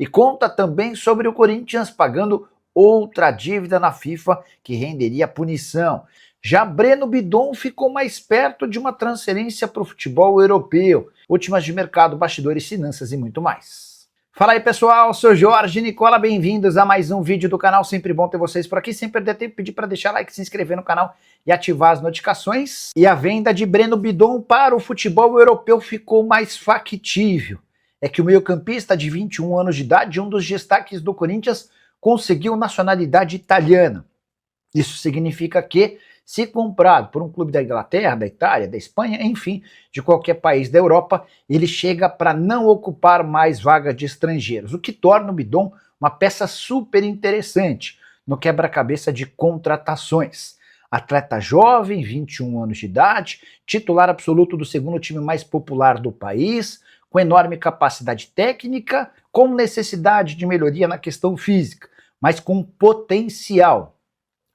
E conta também sobre o Corinthians pagando outra dívida na FIFA que renderia punição. Já Breno Bidon ficou mais perto de uma transferência para o futebol europeu. Últimas de mercado, bastidores, finanças e muito mais. Fala aí pessoal, sou Jorge Nicola, bem-vindos a mais um vídeo do canal, sempre bom ter vocês por aqui, sem perder tempo, pedir para deixar like, se inscrever no canal e ativar as notificações. E a venda de Breno Bidon para o futebol europeu ficou mais factível. É que o meio-campista de 21 anos de idade, um dos destaques do Corinthians, conseguiu nacionalidade italiana. Isso significa que, se comprado por um clube da Inglaterra, da Itália, da Espanha, enfim, de qualquer país da Europa, ele chega para não ocupar mais vagas de estrangeiros, o que torna o Bidon uma peça super interessante no quebra-cabeça de contratações. Atleta jovem, 21 anos de idade, titular absoluto do segundo time mais popular do país, com enorme capacidade técnica, com necessidade de melhoria na questão física, mas com potencial.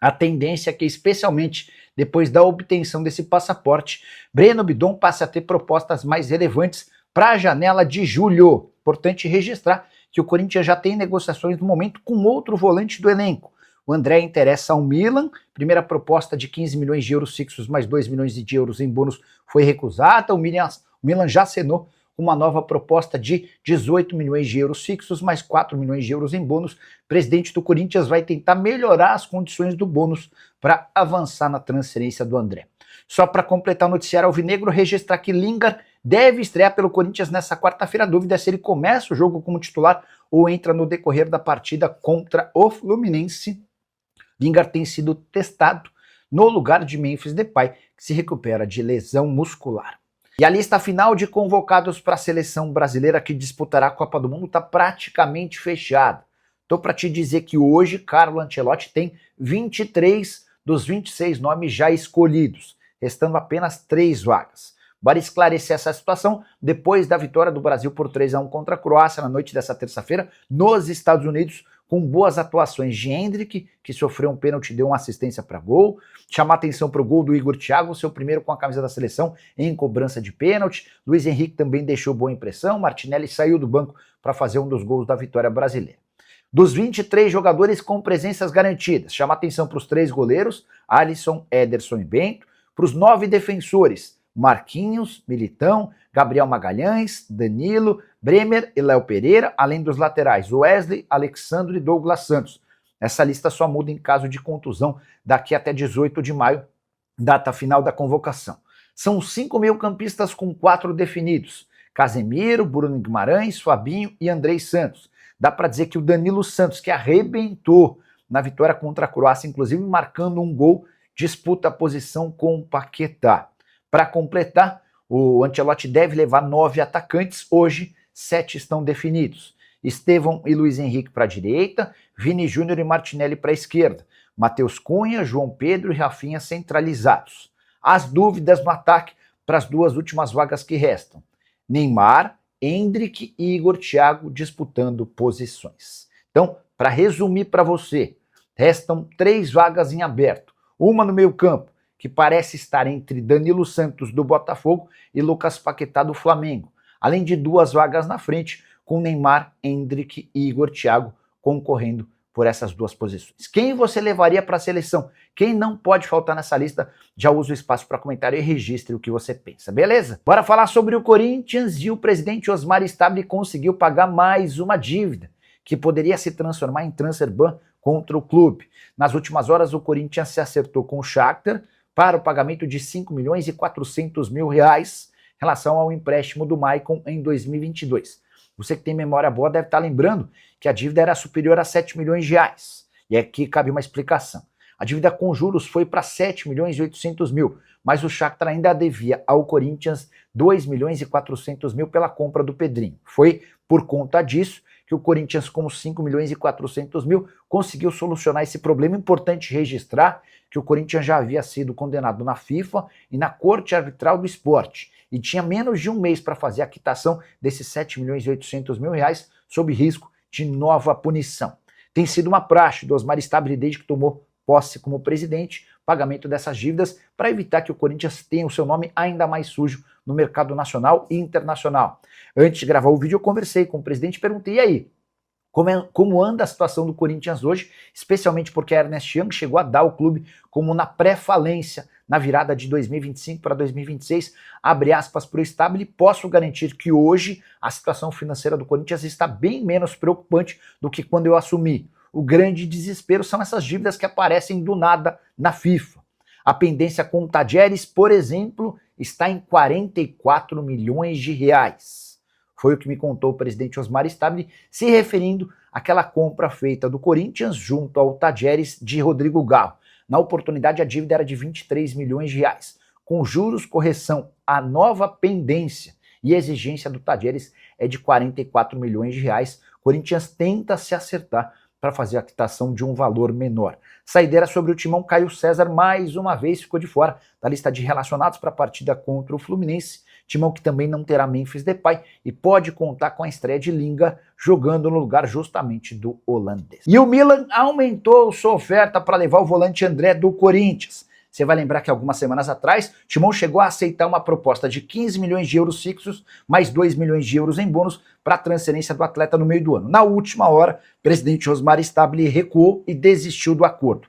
A tendência é que, especialmente depois da obtenção desse passaporte, Breno Bidon passe a ter propostas mais relevantes para a janela de julho. Importante registrar que o Corinthians já tem negociações no momento com outro volante do elenco. O André interessa ao Milan, primeira proposta de 15 milhões de euros fixos mais 2 milhões de euros em bônus foi recusada. O Milan já assinou uma nova proposta de 18 milhões de euros fixos, mais 4 milhões de euros em bônus. O presidente do Corinthians vai tentar melhorar as condições do bônus para avançar na transferência do André. Só para completar o noticiário alvinegro, registrar que Lingard deve estrear pelo Corinthians nessa quarta-feira. A dúvida é se ele começa o jogo como titular ou entra no decorrer da partida contra o Fluminense. Lingard tem sido testado no lugar de Memphis Depay, que se recupera de lesão muscular. E a lista final de convocados para a seleção brasileira que disputará a Copa do Mundo está praticamente fechada. Estou para te dizer que hoje Carlo Ancelotti tem 23 dos 26 nomes já escolhidos, restando apenas 3 vagas. Bora esclarecer essa situação depois da vitória do Brasil por 3-1 contra a Croácia na noite dessa terça-feira nos Estados Unidos, com boas atuações de Endrick, que sofreu um pênalti e deu uma assistência para gol. Chamar atenção para o gol do Igor Thiago, seu primeiro com a camisa da seleção em cobrança de pênalti. Luiz Henrique também deixou boa impressão. Martinelli saiu do banco para fazer um dos gols da vitória brasileira. Dos 23 jogadores com presenças garantidas, chamar atenção para os 3 goleiros, Alisson, Ederson e Bento. Para os 9 defensores, Marquinhos, Militão, Gabriel Magalhães, Danilo, Bremer e Léo Pereira, além dos laterais Wesley, Alexandre e Douglas Santos. Essa lista só muda em caso de contusão daqui até 18 de maio, data final da convocação. São 5 meio-campistas com 4 definidos: Casemiro, Bruno Guimarães, Fabinho e Andrei Santos. Dá para dizer que o Danilo Santos, que arrebentou na vitória contra a Croácia, inclusive marcando um gol, disputa a posição com o Paquetá. Para completar, o Ancelotti deve levar 9 atacantes, hoje 7 estão definidos. Estevão e Luiz Henrique para a direita, Vini Júnior e Martinelli para a esquerda, Matheus Cunha, João Pedro e Rafinha centralizados. As dúvidas no ataque para as 2 últimas vagas que restam: Neymar, Endrick e Igor Thiago disputando posições. Então, para resumir para você, restam 3 vagas em aberto, uma no meio-campo, que parece estar entre Danilo Santos do Botafogo e Lucas Paquetá do Flamengo, além de 2 vagas na frente, com Neymar, Endrick e Igor Thiago concorrendo por essas 2 posições. Quem você levaria para a seleção? Quem não pode faltar nessa lista? Já usa o espaço para comentário e registre o que você pensa, beleza? Bora falar sobre o Corinthians. E o presidente Osmar Stabile conseguiu pagar mais uma dívida, que poderia se transformar em transfer ban contra o clube. Nas últimas horas, o Corinthians se acertou com o Shakhtar para o pagamento de 5 milhões e 400 mil reais em relação ao empréstimo do Maicon em 2022. Você que tem memória boa deve estar lembrando que a dívida era superior a 7 milhões de reais. E aqui cabe uma explicação. A dívida com juros foi para 7 milhões e 800 mil, mas o Shakhtar ainda devia ao Corinthians 2 milhões e 400 mil pela compra do Pedrinho. Foi por conta disso que o Corinthians, com 5 milhões e 400 mil, conseguiu solucionar esse problema. Importante registrar que o Corinthians já havia sido condenado na FIFA e na Corte Arbitral do Esporte, e tinha menos de um mês para fazer a quitação desses 7 milhões e 800 mil reais, sob risco de nova punição. Tem sido uma praxe do Osmar Stabile desde que tomou posse como presidente, pagamento dessas dívidas para evitar que o Corinthians tenha o seu nome ainda mais sujo no mercado nacional e internacional. Antes de gravar o vídeo, eu conversei com o presidente e perguntei: e aí, como anda a situação do Corinthians hoje, especialmente porque a Ernest Young chegou a dar o clube como na pré-falência, na virada de 2025 para 2026, abre aspas para o Stabile, posso garantir que hoje a situação financeira do Corinthians está bem menos preocupante do que quando eu assumi. O grande desespero são essas dívidas que aparecem do nada na FIFA. A pendência com o Tadieres, por exemplo, está em 44 milhões de reais. Foi o que me contou o presidente Osmar Stabile, se referindo àquela compra feita do Corinthians junto ao Tadieres de Rodrigo Garro. Na oportunidade, a dívida era de 23 milhões de reais. Com juros, correção, a nova pendência e exigência do Tadieres é de 44 milhões de reais. O Corinthians tenta se acertar para fazer a quitação de um valor menor. Saideira sobre o timão, Caio César mais uma vez ficou de fora da lista de relacionados para a partida contra o Fluminense. Timão que também não terá Memphis Depay e pode contar com a estreia de Linga jogando no lugar justamente do holandês. E o Milan aumentou sua oferta para levar o volante André do Corinthians. Você vai lembrar que algumas semanas atrás, Timão chegou a aceitar uma proposta de 15 milhões de euros fixos, mais 2 milhões de euros em bônus para a transferência do atleta no meio do ano. Na última hora, o presidente Osmar Stabile recuou e desistiu do acordo.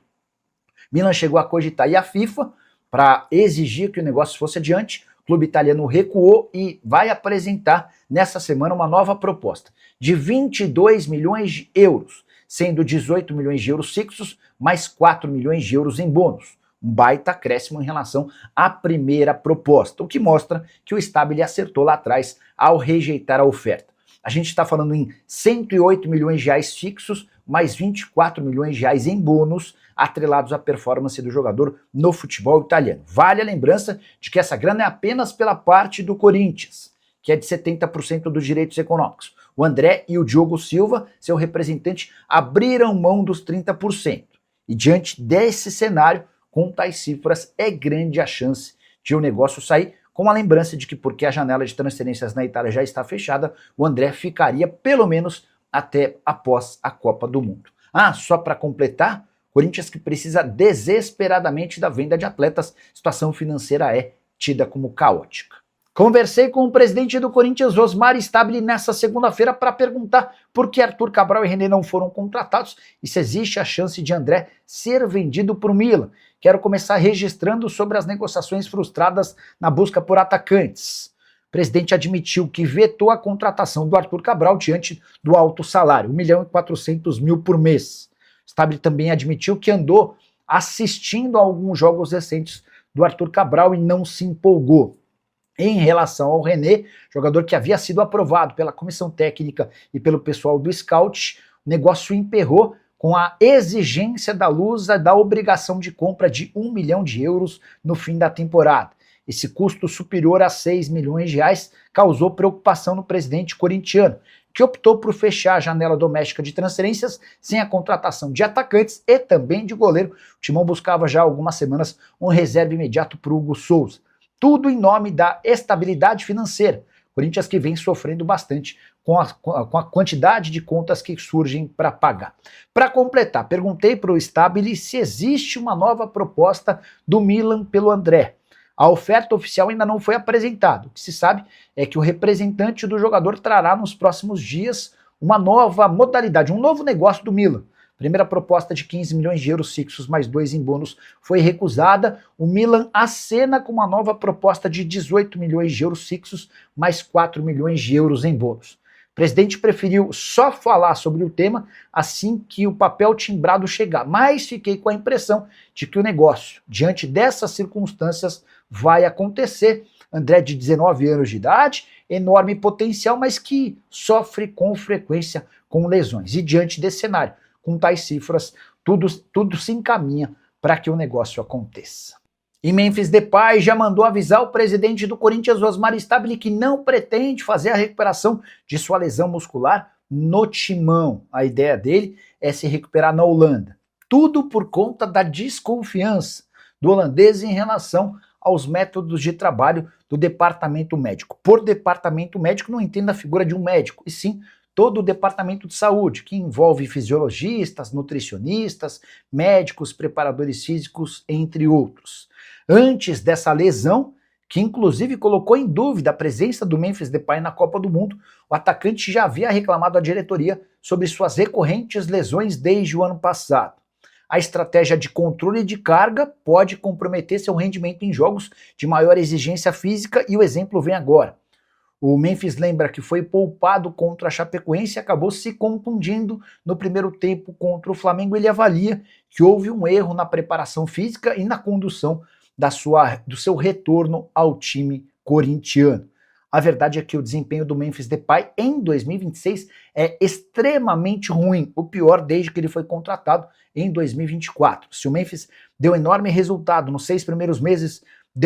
Milan chegou a cogitar a FIFA para exigir que o negócio fosse adiante. O clube italiano recuou e vai apresentar nessa semana uma nova proposta de 22 milhões de euros, sendo 18 milhões de euros fixos, mais 4 milhões de euros em bônus. Um baita acréscimo em relação à primeira proposta, o que mostra que o Stabile acertou lá atrás ao rejeitar a oferta. A gente está falando em 108 milhões de reais fixos, mais 24 milhões de reais em bônus, atrelados à performance do jogador no futebol italiano. Vale a lembrança de que essa grana é apenas pela parte do Corinthians, que é de 70% dos direitos econômicos. O André e o Diogo Silva, seu representante, abriram mão dos 30%. E diante desse cenário, com tais cifras, é grande a chance de o negócio sair, com a lembrança de que, porque a janela de transferências na Itália já está fechada, o André ficaria pelo menos até após a Copa do Mundo. Só para completar, Corinthians que precisa desesperadamente da venda de atletas, situação financeira é tida como caótica. Conversei com o presidente do Corinthians, Osmar Stabile, nessa segunda-feira para perguntar por que Arthur Cabral e René não foram contratados e se existe a chance de André ser vendido para o Milan. Quero começar registrando sobre as negociações frustradas na busca por atacantes. O presidente admitiu que vetou a contratação do Arthur Cabral diante do alto salário, 1.400.000 por mês. Stabile também admitiu que andou assistindo a alguns jogos recentes do Arthur Cabral e não se empolgou. Em relação ao René, jogador que havia sido aprovado pela comissão técnica e pelo pessoal do scout, o negócio emperrou com a exigência da Lusa da obrigação de compra de 1 milhão de euros no fim da temporada. Esse custo superior a 6 milhões de reais causou preocupação no presidente corintiano, que optou por fechar a janela doméstica de transferências sem a contratação de atacantes e também de goleiro. O Timão buscava já há algumas semanas um reserva imediato para o Hugo Souza. Tudo em nome da estabilidade financeira. Corinthians que vem sofrendo bastante com a quantidade de contas que surgem para pagar. Para completar, perguntei para o Stabile se existe uma nova proposta do Milan pelo André. A oferta oficial ainda não foi apresentada. O que se sabe é que o representante do jogador trará nos próximos dias uma nova modalidade, um novo negócio do Milan. Primeira proposta de 15 milhões de euros fixos mais 2 em bônus foi recusada. O Milan acena com uma nova proposta de 18 milhões de euros fixos mais 4 milhões de euros em bônus. O presidente preferiu só falar sobre o tema assim que o papel timbrado chegar, mas fiquei com a impressão de que o negócio, diante dessas circunstâncias, vai acontecer. André, de 19 anos de idade, enorme potencial, mas que sofre com frequência com lesões. E diante desse cenário, com tais cifras, tudo se encaminha para que o negócio aconteça. E Memphis Depay já mandou avisar o presidente do Corinthians, Osmar Stabile, que não pretende fazer a recuperação de sua lesão muscular no Timão. A ideia dele é se recuperar na Holanda. Tudo por conta da desconfiança do holandês em relação aos métodos de trabalho do departamento médico. Por departamento médico, não entenda a figura de um médico, e sim todo o departamento de saúde, que envolve fisiologistas, nutricionistas, médicos, preparadores físicos, entre outros. Antes dessa lesão, que inclusive colocou em dúvida a presença do Memphis Depay na Copa do Mundo. O atacante já havia reclamado à diretoria sobre suas recorrentes lesões desde o ano passado. A estratégia de controle de carga pode comprometer seu rendimento em jogos de maior exigência física e o exemplo vem agora. O Memphis lembra que foi poupado contra a Chapecoense e acabou se contundindo no primeiro tempo contra o Flamengo. Ele avalia que houve um erro na preparação física e na condução do seu retorno ao time corintiano. A verdade é que o desempenho do Memphis Depay em 2026 é extremamente ruim, o pior desde que ele foi contratado em 2024. Se o Memphis deu enorme resultado nos 6 primeiros meses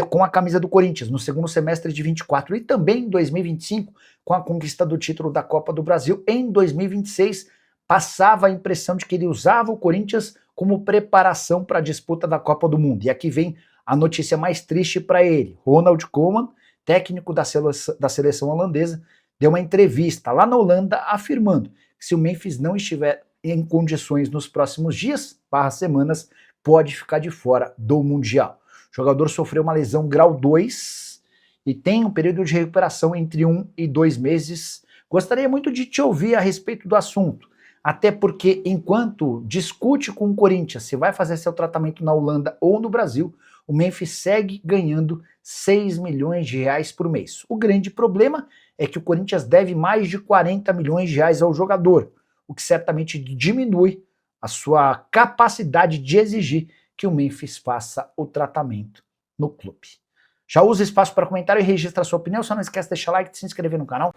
com a camisa do Corinthians, no segundo semestre de 24 e também em 2025, com a conquista do título da Copa do Brasil, em 2026 passava a impressão de que ele usava o Corinthians como preparação para a disputa da Copa do Mundo. E aqui vem a notícia mais triste para ele. Ronald Koeman, técnico da seleção holandesa, deu uma entrevista lá na Holanda afirmando que se o Memphis não estiver em condições nos próximos dias, semanas, pode ficar de fora do Mundial. O jogador sofreu uma lesão grau 2 e tem um período de recuperação entre 1 e 2 meses. Gostaria muito de te ouvir a respeito do assunto, até porque enquanto discute com o Corinthians se vai fazer seu tratamento na Holanda ou no Brasil, o Memphis segue ganhando 6 milhões de reais por mês. O grande problema é que o Corinthians deve mais de 40 milhões de reais ao jogador, o que certamente diminui a sua capacidade de exigir que o Memphis faça o tratamento no clube. Já usa espaço para comentário e registra a sua opinião, só não esquece de deixar like e de se inscrever no canal.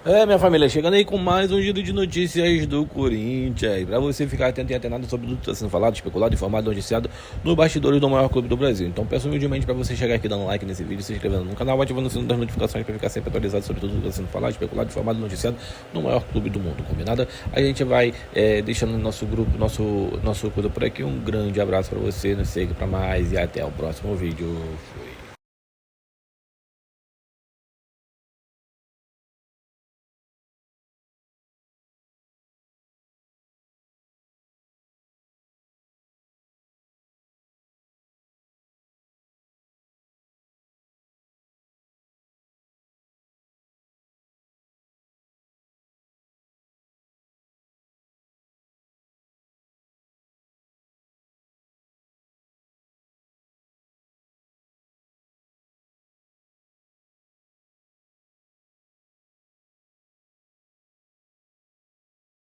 Minha família, chegando aí com mais um giro de notícias do Corinthians, pra você ficar atento e antenado sobre tudo que está sendo falado, especulado, informado, noticiado nos bastidores do maior clube do Brasil. Então peço humildemente para você chegar aqui dando like nesse vídeo, se inscrevendo no canal, ativando o sino das notificações para ficar sempre atualizado sobre tudo que está sendo falado, especulado, informado, noticiado no maior clube do mundo, combinado? A gente vai deixando o nosso grupo, nosso coisa por aqui. Um grande abraço para você, nos segue para mais e até o próximo vídeo.